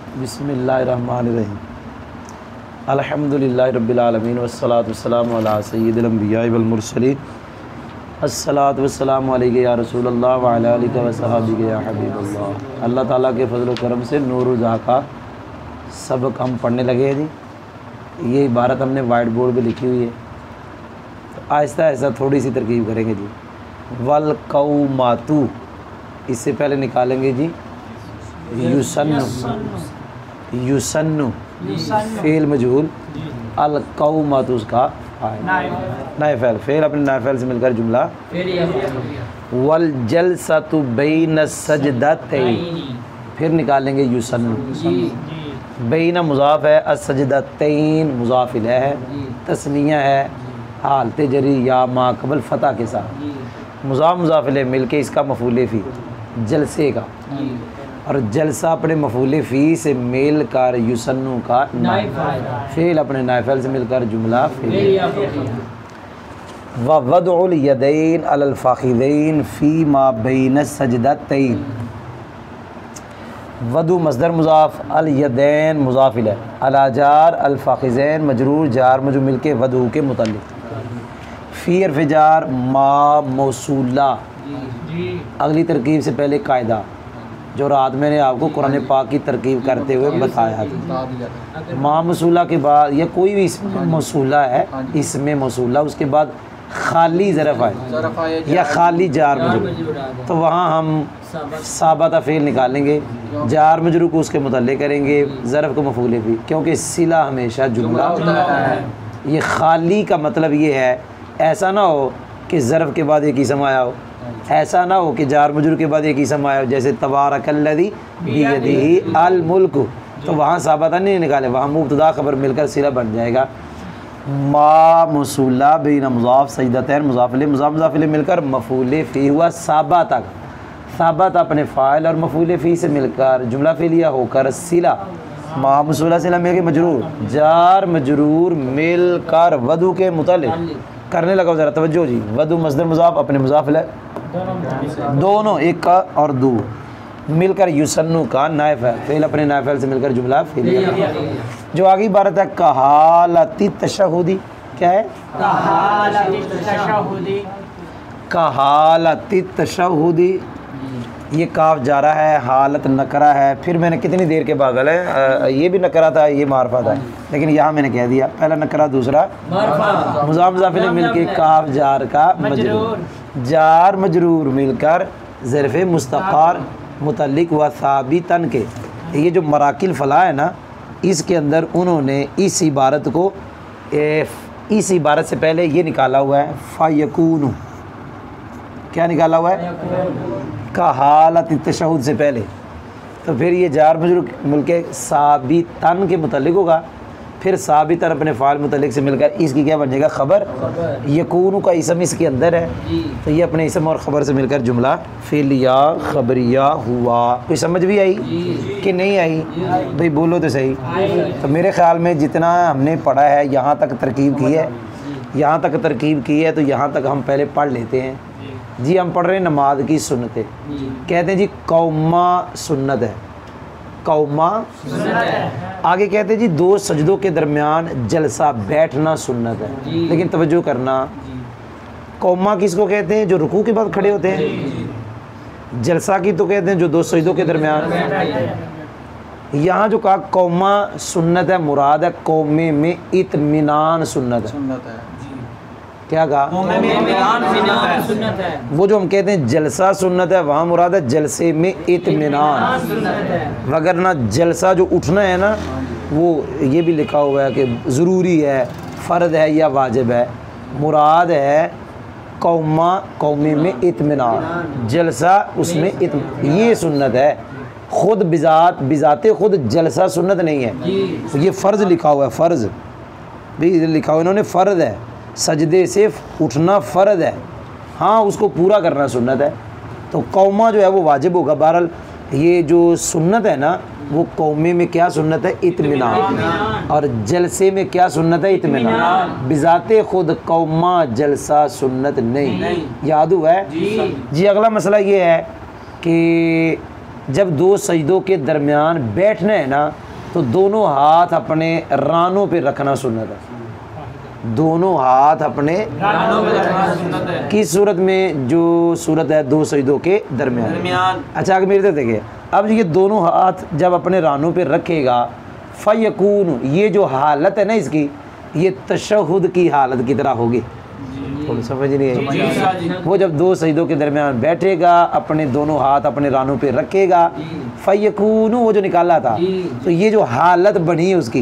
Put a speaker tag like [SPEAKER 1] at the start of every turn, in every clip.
[SPEAKER 1] बिस्मिल्लाहिर्रहमानिर्रहीम। अल्हम्दुलिल्लाहि रब्बिल आलमीन वस्सलातु वस्सलामु अला सय्यिदिल अंबियाइ वल मुरसलीन। अस्सलातु वस्सलामु अलैका या रसूलल्लाह व अला आलिका व सहाबिका या हबीबल्लाह। अल्लाह ताला के फजल व करम से नूर जहाँ का सबक हम पढ़ने लगे हैं जी। ये इबारत हमने वाइट बोर्ड पे लिखी हुई है, तो आहिस्ता आहिस्ता थोड़ी सी तरकीब करेंगे जी। वल कौमातु, इससे पहले निकालेंगे जी युसन्नु, युसन्नु फेल मजहूल, अल कौमातु उसका नाइफेल, फेल अपने नाइफेल से मिलकर जुमला। वल जलसतु बैन सजदतैन, फिर निकालेंगे युसन्नु। बैना मुज़ाफ़ है, असजदतैन मुज़ाफ़ इलैह है, तस्निया है, हालत जरी या मा कबल फ़तह के साथ, मुज़ाफ़ मुज़ाफ़ इलैह मिलके इसका मफ़ूल फ़ी जलसे का, और जलसा अपने मफ़ूल फ़ी से मिल कर युसन्नु का फ़ेल अपने नाइफेल से मिलकर जुमला फ़ेल। व वदउल यदैन अलल फ़ाख़िदैन फ़ी मा बैन सजदतैन। वदु मस्दर मुज़ाफ़, अल यदैन मुज़ाफ़ इलैह, अला जार, अल फ़ाख़िज़ैन मजरूर जार मजरूर मिलके वदु के मुतल्लिक़। फ़ी हर्फ़ जार मा मौसूला। अगली तरकीब से पहले कायदा जो रात मैंने आपको कुरान पाक की तरकीब करते हुए बताया था। मा मौसूला के बाद या कोई भी इसमें मौसूला है, इसमें मौसूला, उसके बाद खाली ज़रफ़ आए या खाली जार मजरूर, तो वहाँ हम साबता फ़ेल निकालेंगे, जार मजरूर को उसके मुतल्लिक़ करेंगे, ज़रफ़ को मफ़ूल फ़ी, क्योंकि सिला हमेशा जुमला है। ये खाली का मतलब ये है, ऐसा ना हो कि ज़रफ़ के बाद एक इसम आया हो, ऐसा ना हो कि जार मजरूर के बाद एक इसम आया हो, जैसे तबारकल्लज़ी बियदिही अल मुल्क, तो वहाँ साबता नहीं निकाले, वहाँ मुब्तदा ख़बर मिलकर सिला बन जाएगा। मा मौसूला बैना मुज़ाफ़ सजदतैन मुज़ाफ़ इलैह, मुज़ाफ़ मुज़ाफ़ इलैह मिलकर मफ़ूल फ़ी हुआ साबता, साबत अपने फ़ाइल और मफ़ूल फ़ी से मिलकर जुमला फ़ेलिया होकर सिला, मा मौसूला सिला मिलकर मजरूर, जार मजरूर मिलकर वदु के मुतल्लिक़ करने लगा। ज़रा तवज्जो जी। वदु मस्दर मुज़ाफ़ अपने मुज़ाफ़ इलैह दोनों, एक का और दो मिलकर युसन्नु का नाइफ़ है, फ़ेल अपने नाइफ़ेल से मिलकर जुमला फ़ेलिया। जो आगे इबारत है कहालती तशहुदी, क्या है? कहालती तशहुदी, ये काफ जा रहा है, हालत नकरा है, फिर मैंने कितनी देर के बागल है, ये भी नकरा था, ये मारफा था, लेकिन यहाँ मैंने कह दिया पहला नकरा दूसरा मुज़ाफ़ मुज़ाफ़ इलैह मिलके काफ जार का मजरूर, जार मजरूर मिलकर ज़रफ़ मुस्तक़र मुतल्लिक़ व साबितन के। ये जो मराकिल फ़ला है ना, इसके अंदर उन्होंने इस इबारत को इस इबारत से पहले ये निकाला हुआ है फ़यकूनु, क्या निकाला हुआ है? का हालत तशहुद से पहले, तो फिर ये जार मजरूर मिलके साबितन के मुतल्लिक़ होगा, फिर साबितन अपने फ़ाइल मुतल्लिक़ से मिलकर इसकी क्या बन जाएगा? ख़बर। यकूनु का इसम इसके अंदर है, तो ये अपने इसम और ख़बर से मिलकर जुमला फ़िलिया ख़बरिया हुआ। कोई समझ भी आई कि नहीं आई? भाई बोलो तो सही। तो मेरे ख़्याल में जितना हमने पढ़ा है, यहाँ तक तरकीब की है, यहाँ तक तरकीब की है, तो यहाँ तक हम पहले पढ़ लेते हैं जी। हम पढ़ रहे हैं नमाज की सुन्नतें, कहते हैं जी कौमा सुन्नत है, कौमा आगे कहते हैं जी दो सजदों के दरमियान जलसा बैठना सुन्नत है। लेकिन तवज्जो करना, कौमा किसको कहते हैं? जो रुकू के बाद खड़े होते हैं। जलसा की तो कहते हैं जो दो सजदों के दरमियान। यहाँ जो कहा कौमा सुन्नत है, मुराद है कौमे में इत्मीनान सुन्नत है। क्या कहा? वो जो हम कहते हैं जलसा सुन्नत है, वहाँ मुराद है जलसे में इत्मीनान। वगरना जलसा जो उठना है ना, वो ये भी लिखा हुआ है कि ज़रूरी है, फ़र्द है या वाजिब है। मुराद है कौमा कौमे में इत्मीनान, जलसा उसमें ये सुन्नत है। ख़ुद बिज़ाते ख़ुद जलसा सुन्नत नहीं है, ये फ़र्ज़ लिखा हुआ है, फ़र्ज़ भी लिखा हुआ इन्होंने, फ़र्ज़ है, सजदे से उठना फ़र्ज है, हाँ उसको पूरा करना सुन्नत है। तो कौमा जो है वो वाजिब होगा। बहरहाल ये जो सुन्नत है ना, वो कौमे में क्या सुन्नत है? इत्मीनान। और जलसे में क्या सुन्नत है? इत्मीनान। बिज़ाते खुद कौमा जलसा सुन्नत नहीं। याद हुआ है जी। अगला मसला ये है कि जब दो सजदों के दरमियान बैठना है ना तो दोनों हाथ अपने रानों पे रखना सुन्नत है। दोनों हाथ अपने रानों पे रखना सुन्नत है। किस सूरत में? जो सूरत है दो सजदों के दरमियान। अच्छा आगे मेरे देखिए, अब ये दोनों हाथ जब अपने रानों पे रखेगा फ़यकून, ये जो हालत है ना इसकी, ये तशहुद की हालत की तरह होगी। समझ नहीं आई? वो जब दो सजदों के दरमियान बैठेगा, अपने दोनों हाथ अपने रानों पे रखेगा, फ़यकून वो जो निकाला था, तो ये जो हालत बनी है उसकी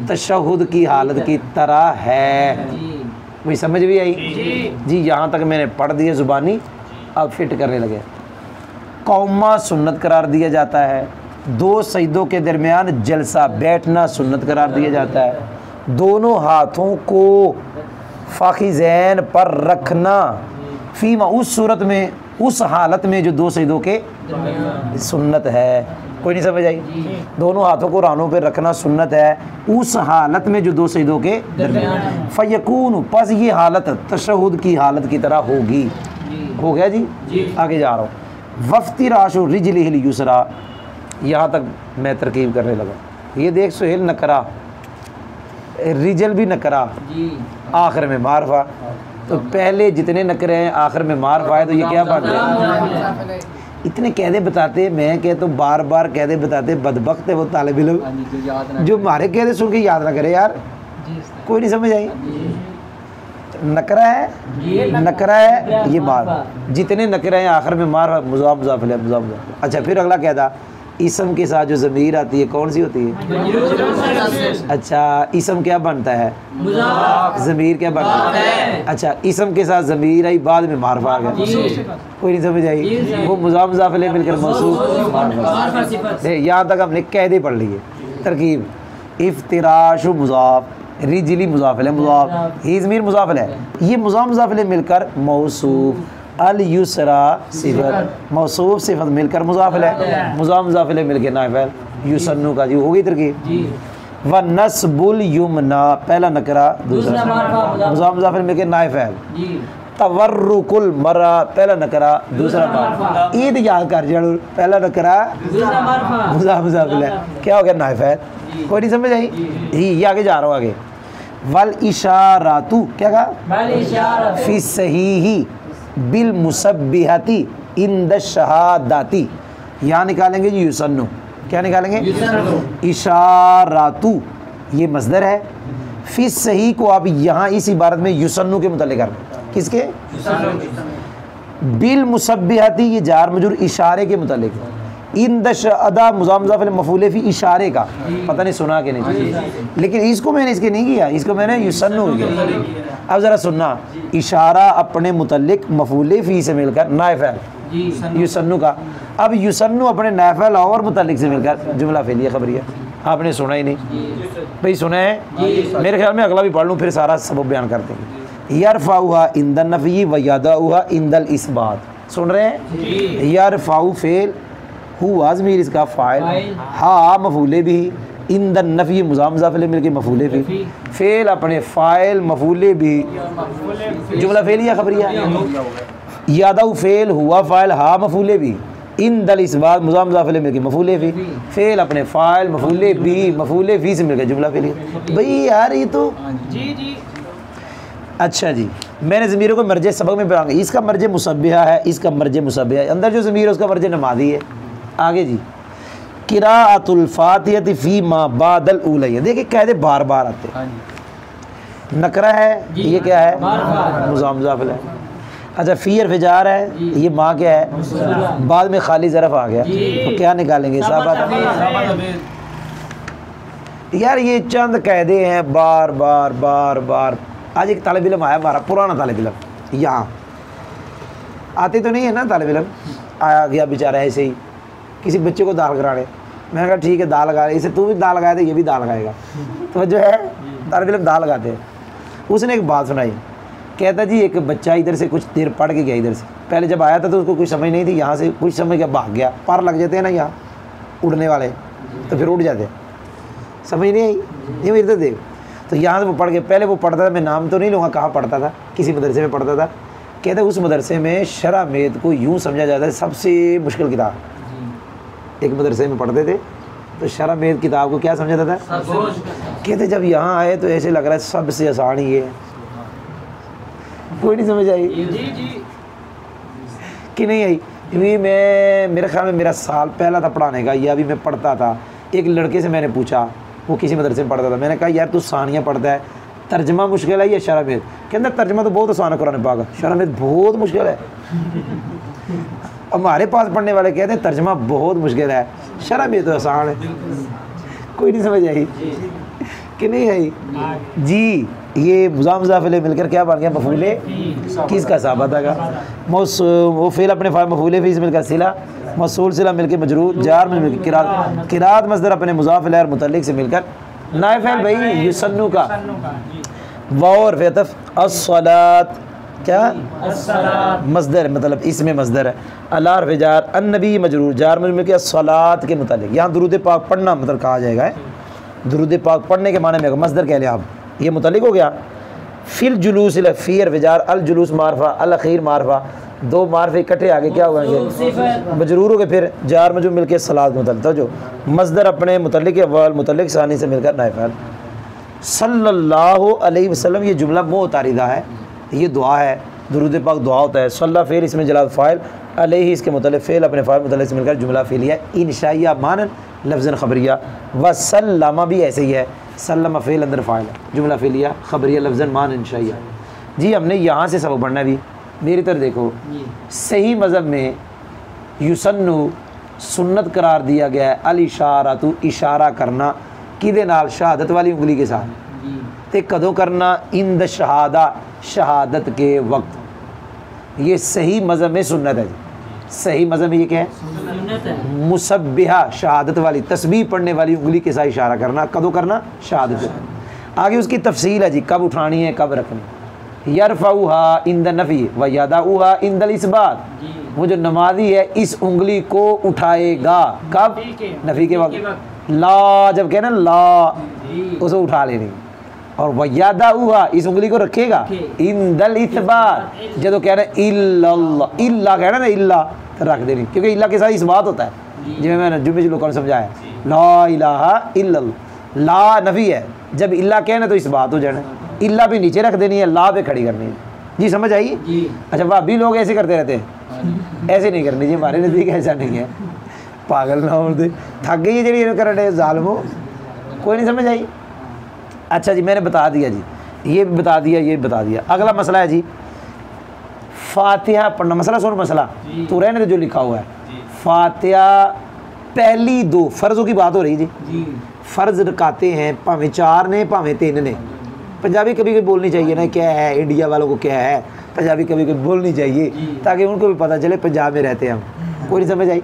[SPEAKER 1] तशहुद की हालत की तरह है। वही समझ भी आई जी? यहाँ तक मैंने पढ़ दिया ज़ुबानी, अब फिट करने लगे। कौमा सुन्नत करार दिया जाता है, दो सजदों के दरमियान जलसा बैठना सुन्नत करार दिया जाता है। दोनों हाथों को फ़ाखिज़ैन पर रखना, फीमा उस सूरत में, उस हालत में जो दो सजदों के सुन्नत है। कोई नहीं समझ आई? दोनों हाथों को रानों पे रखना सुन्नत है उस हालत में जो दो सजदों के दरमियान। फ़यकून बस ये हालत तशहुद की हालत की तरह होगी। हो गया जी? आगे जा रहा हूँ। वफ्तिराशु रिजलिहिल युसरा, यहाँ तक मैं तरकीब करने लगा। ये देख सुहेल नकरा, रिजल भी नकरा, आखिर में मारफा। तो पहले जितने नकरे हैं आखिर में मारफा है, तो ये क्या बात है? इतने कहदे बताते, मैं कह तो बार बार कहदे बताते, बदबख्त है वो तालिब इल्म जो हमारे कहदे सुन के याद ना करे यार। कोई नहीं समझ आई? नकरा है, नकरा है, ये मार, जितने नकरे हैं आखिर में मार, मुज़ाफ मुज़ाफ इलैह, मुज़ाफ मुज़ाफ। अच्छा फिर अगला कहदा, इसम के साथ जो ज़मीर आती है कौन सी होती है? अच्छा इसम क्या बनता है? ज़मीर क्या बनता है? अच्छा इसम के साथ ज़मीर आई, बाद में मारफा आ गया। कोई नहीं समझ आई? वो मुज़ाफ मुज़ाफ इलैह मिलकर मौसूफ। यहाँ तक हमने कहदे पढ़ लिए। तरकीब, इफ्तिराशु मुज़ाफ, रिजली मुज़ाफ इलैह मुज़ाफ, ही ज़मीर मुज़ाफ इलैह, ये मुज़ाफ मुज़ाफ इलैह मिलकर मौसूफ, अल युसरा सिफत, मौसूफ सिफत मिलकर मुज़ाफ इलैह, मुज़ाफ मुज़ाफ इलैह मिलकर नाइफ़ युसन्नु का जी होगी तरकीब। व नस्बुल युमना, पहला नकरा, दूसरा मुज़ाफ मुज़ाफ इलैह मिलकर नाइफ़। तवर्रुकुल मरा, पहला नकरा, दूसरा मारफा। ईद याद कर जरूर, पहला नकरा, मुज़ाफ मुज़ाफ इलैह, क्या हो गया? नाइफ़। कोई नहीं समझ आई? ये आगे जा रहा हूँ आगे। वल इशारातु, क्या कहा? फी सहीही बिल मुसब्बिहती इंद शहादाती, यहाँ निकालेंगे जी युसन्नु। क्या निकालेंगे? इशारातु, ये मसदर है। फी सही को आप यहाँ इस इबारत में युसन्नु के मुतालिक करना। किसके? बिल मुसब्बिहती, ये जार मजूर इशारे के मुतालिक। इंद अदा मुज़ाफ मुज़ाफ इलैह मफ़ूल फी इशारे का, पता नहीं सुना कि नहीं, लेकिन इसको मैंने इसके नहीं किया, इसको मैंने युसन्नु किया। अब ज़रा सुनना, इशारा अपने मुतल्लिक मफ़ूल फ़ी से मिलकर नाइफ़ युसन्नु का, अब युसन्नु अपने नाइफ़ और मुतल्लिक से मिलकर जुमला फ़ेलिया ख़बरिया। आपने सुना ही नहीं भाई? सुना है? मेरे ख्याल में अगला भी पढ़ लूँ, फिर सारा सबब बयान करते हैं। यरफ़ाउहा इंदन नफ़ी व यदाउहा इंदल इस्बात। सुन रहे हैं? यरफ़ाउ फ़ेल, हुआ ज़मीर इसका फ़ाइल, हा मफ़ूल भी, इंदन नफ़ी मुज़ाफ मुज़ाफ इलैह मिलके मफ़ूल भी, फ़ेल अपने फ़ाइल मफ़ूल भी, जुमला फ़ेलिया ख़बरिया। यादउ फ़ेल, हुआ फ़ाइल, हा मफ़ूल भी, इंदल इस्बात मुज़ाफ मुज़ाफ इलैह मिलके मफ़ूल भी, फ़ेल अपने फ़ाइल मफ़ूल भी, मफ़ूल भी से मिलकर जुमला फ़ेलिया। भाई यार ये तो जी। अच्छा जी, मैंने ज़मीरों को मर्ज सबक में बताऊँगा। इसका मर्ज मुसब्बिहा है, इसका मर्ज मुसब्बिहा है, अंदर जो ज़मीर है उसका मर्ज नमादी है। आगे जी, किराअतुल फातिहति फी मा बादल उलैया, देखिए कहते बार बार आते हैं। नकरा है, ये क्या है? मुज़ाफ मुज़ाफ इलैह। अच्छा फ़ी हर्फ़ जार है, ये माँ क्या है? बाद में खाली ज़रफ़ आ गया, तो क्या निकालेंगे? साहब यार ये चंद कहदे हैं बार बार बार बार। आज एक तालिब इल्म आया, हमारा पुराना तालिब इल्म, यहाँ आते तो नहीं है ना तालिब इल्म, आया गया बेचारा ऐसे ही किसी बच्चे को दाल कराने। मैंने कहा ठीक है दाल लगा, इसे तू भी दाल लगाए तो ये भी दाल लगाएगा, तो जो है तालिब इल्म दाल लगाते हैं। उसने एक बात सुनाई, कहता जी एक बच्चा इधर से कुछ देर पढ़ के गया, इधर से पहले जब आया था तो उसको कुछ समझ नहीं थी, यहाँ से कुछ समझ गया भाग गया। पार लग जाते हैं ना यहाँ उड़ने वाले, तो फिर उड़ जाते हैं, समझ नहीं आई। ये इधर देख, तो यहाँ से वो पढ़ के, पहले वो पढ़ता था, मैं नाम तो नहीं लूँगा कहाँ पढ़ता था, किसी मदरसे में पढ़ता था। कहते उस मदरसे में शरह मेद को यूँ समझा जाता है सबसे मुश्किल किताब, एक मदरसे में पढ़ते थे, तो शरमेद किताब को क्या समझाता था? कहते जब यहाँ आए तो ऐसे लग रहा है सबसे आसान ही है। कोई नहीं समझ आई कि नहीं आई? क्योंकि मैं, मेरे ख्याल में मेरा साल पहला था पढ़ाने का, या अभी मैं पढ़ता था। एक लड़के से मैंने पूछा, वो किसी मदरसे में पढ़ता था, मैंने कहा यार तू सानिया पढ़ता है, तर्जमा मुश्किल है या शरमेद? कहता तर्जमा तो बहुत आसान है कुरान पाक, शरमेद बहुत मुश्किल है। हमारे पास पढ़ने वाले कहते हैं तर्जमा बहुत मुश्किल है, शरमेद तो आसान है। कोई नहीं समझ आई कि नहीं आई जी? ये मुज़ाफ़िले मिलकर क्या बन गया? मफ़ूले किसका साबत है? वो फ़ेल अपने मफ़ूले फ़ीस मिलकर सिला, मौसूल सिला मिलकर मजरूर, जार में मिलकर किरात, किरात मस्दर अपने मुज़ाफ़िल और मुतल्लिक़ से मिलकर नाइफ़ फ़ेल भाई युसन्नु का और फ़तफ़ अस्सलात क्या मस्दर, मतलब इसमें मस्दर है। अलार फ़जार अन्नबी मजरूर, जार में मिलकर अस्सलात के मुतालिक। यहाँ दुरूद पाक पढ़ना मतलब कहा जाएगा है, दुरूद पाक पढ़ने के माने में मस्दर कह लें आप, ये मुतालिक हो गया। फिल जुलूस फ़ी फ़जार अल जुलूस मारफा अल अखीर मारफा, दो मारफे इकट्ठे आगे क्या होंगे? मजरूर हो गए। फिर जार मजरूर मिलकर सलात मुतल्लिक, तो जो मस्दर अपने मुतल्लिक अव्वल मुतल्लिक सानी से मिलकर नाइफ़। सल्लल्लाहु अलैहि वसल्लम ये जुमला मोतारिदा है, ये दुआ है, दुरूद पाक दुआ होता है। सल्ला फ़ेल इसमें जलाल फ़ाइल, अलैहि इसके मुतल्लिक़ फ़ेल अपने फ़ाइल मुतल्लिक़ से मिलकर जुमला फ़ेलिया इंशाइया मानन लफ्ज़न ख़बरिया। व सल्लमा भी ऐसे ही है, सल्लमा फ़ेल अंदर फ़ाइल है, जुमला फ़ेलिया ख़बरिया लफ्ज़न मान इंशाइया। जी हमने यहाँ से सबक पढ़ना भी, मेरी तरफ देखो, सही मज़हब में युसन्नु सुन्नत करार दिया गया है। अल इशारा तो इशारा करना किदे नाल? शहादत वाली उंगली के साथ। ते कदों करना? इंद शहादा, शहादत के वक्त। ये सही मज़हब में सुन्नत है जी। सही मज़हब में ये क्या है? मुसब्बिहा, शहादत वाली तस्बीह पढ़ने वाली उंगली के साथ इशारा करना। कदों करना? शहादत। आगे उसकी तफसील है जी, कब उठानी है कब रखनी। यरफ़उहा इंद नफ़ी व यदाउहा इंदल इस्बात। वो जो नमाजी है इस उंगली को उठाएगा कब? नफ़ी के वक्त। ला जब कहना ला, उसे उठा लेनी। और वयादा हुआ इस उंगली को रखेगा इंदल इस्बात, जब कह रहे इल्लल्लाह, इल्ला कहना ना, इल्ला तो रख देनी, क्योंकि इल्ला के साथ इस बात होता है। जिसमें मैंने जुम्मे से लोगों ने समझाया, ला इलाहा इल्लल्लाह, ला नफ़ी है, जब इल्ला कहना तो इस बात हो जाना, इल्ला भी नीचे रख देनी है, ला पे खड़ी करनी है। जी समझ आई? अच्छा भाभी लोग ऐसे करते रहते हैं, ऐसे नहीं करनी जी, हमारे नज़दीक ऐसा नहीं है। पागल ना हो दे, थक गई है जी कर रहे ज़ालिमो, कोई नहीं समझ आई? अच्छा जी मैंने बता दिया जी, ये भी बता दिया, ये बता दिया। अगला मसला है जी फातिहा पढ़ना। मसला सुन, मसला तो रहने जो लिखा हुआ है, फातिहा पहली दो फ़र्ज़ों की बात हो रही जी। फ़र्ज़ रकाते हैं, भावें 4 ने भावें 3 ने। पंजाबी कभी कभी बोलनी चाहिए ना, क्या है इंडिया वालों को क्या है, पंजाबी कभी कभी बोलनी चाहिए ताकि उनको भी पता चले पंजाब में रहते हैं हम। कोई नहीं समझ आई?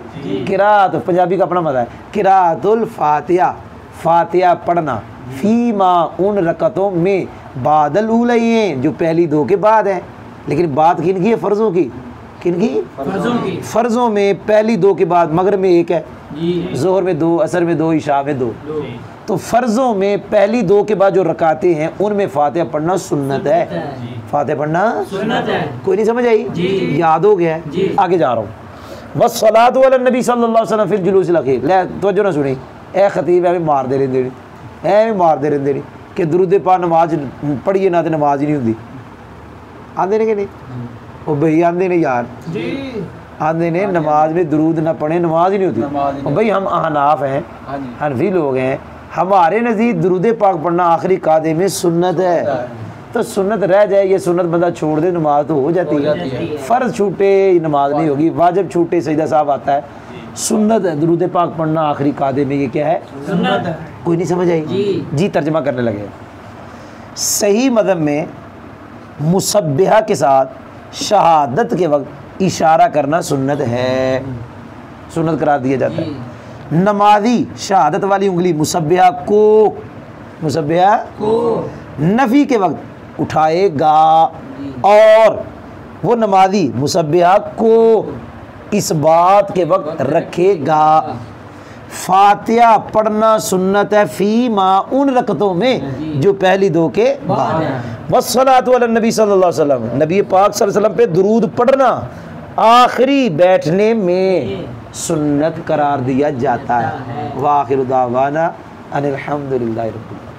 [SPEAKER 1] किरात, पंजाबी का अपना मज़ा है। किरातुल फातिहा, फातिहा पढ़ना फ़ीमा उन रकतों में बादल उलैन, जो पहली दो के बाद है। लेकिन बात किन की है? फ़र्ज़ों की। किन की? फ़र्ज़ों में पहली दो के बाद मगरिब में 1 है, ज़ोहर में 2, असर में 2, इशा में 2। तो फ़र्ज़ों में पहली दो के बाद जो रकाते हैं उनमें फातिहा पढ़ना सुन्नत है। फातिहा पढ़ना सुन्नत है। कोई नहीं समझ आई? याद हो गया है? आगे जा रहा हूँ। बस सलातु अला नबी सल्लल्लाहु अलैहि वसल्लम फिल जुलूसिल अखीर। ले तवज्जो ना सुनी, ए खतीब है मार दे रहिंदे, ਐਵੇਂ मारते रहते नहीं कि दुरूद पाक नमाज पढ़िए ना तो नमाज ही नहीं होंगी। आते ने कि नहीं? वो भाई आते ने यार, आते ने नमाज में दुरूद ना पढ़े नमाज ही नहीं होती। भाई हम अहनाफ हैं, हनफी लोग हैं, हमारे नज़दीक दुरूद पाक पढ़ना आखिरी कादे में सुन्नत है। तो सुन्नत रह जाए, ये सुन्नत बंदा छोड़ दे नमाज तो हो जाती है। फ़र्ज़ छूटे नमाज नहीं होगी, वाजिब छूटे सजदा साहब आता है। सुन्नत है दुरूद पाक पढ़ना आखिरी कादे में, ये क्या है? सुन्नत है। कोई नहीं समझ आई? जी तर्जमा करने लगे। सही मज़हब में मुसब्बिहा के साथ शहादत के वक्त इशारा करना सुन्नत है, सुन्नत करार दिया जाता है। नमाजी शहादत वाली उंगली मुसब्बिहा को, मुसब्बिहा को नफ़ी के वक्त उठाएगा, और वो नमाजी मुसब्बिहा को इस बात के वक्त रखेगा। फातिहा पढ़ना सुन्नत है फ़ीमा उन रकतों में जो पहली दो के बाद। वस्सलातु अला नबी सल्लल्लाहु अलैहि वसल्लम, नबी पाक सल्लल्लाहु अलैहि वसल्लम पे दुरूद पढ़ना आखिरी बैठने में। सुन्नत करार दिया जाता है। वाखिर दावाना अनिल हम्दुलिल्लाहि रब्बिल आलमीन।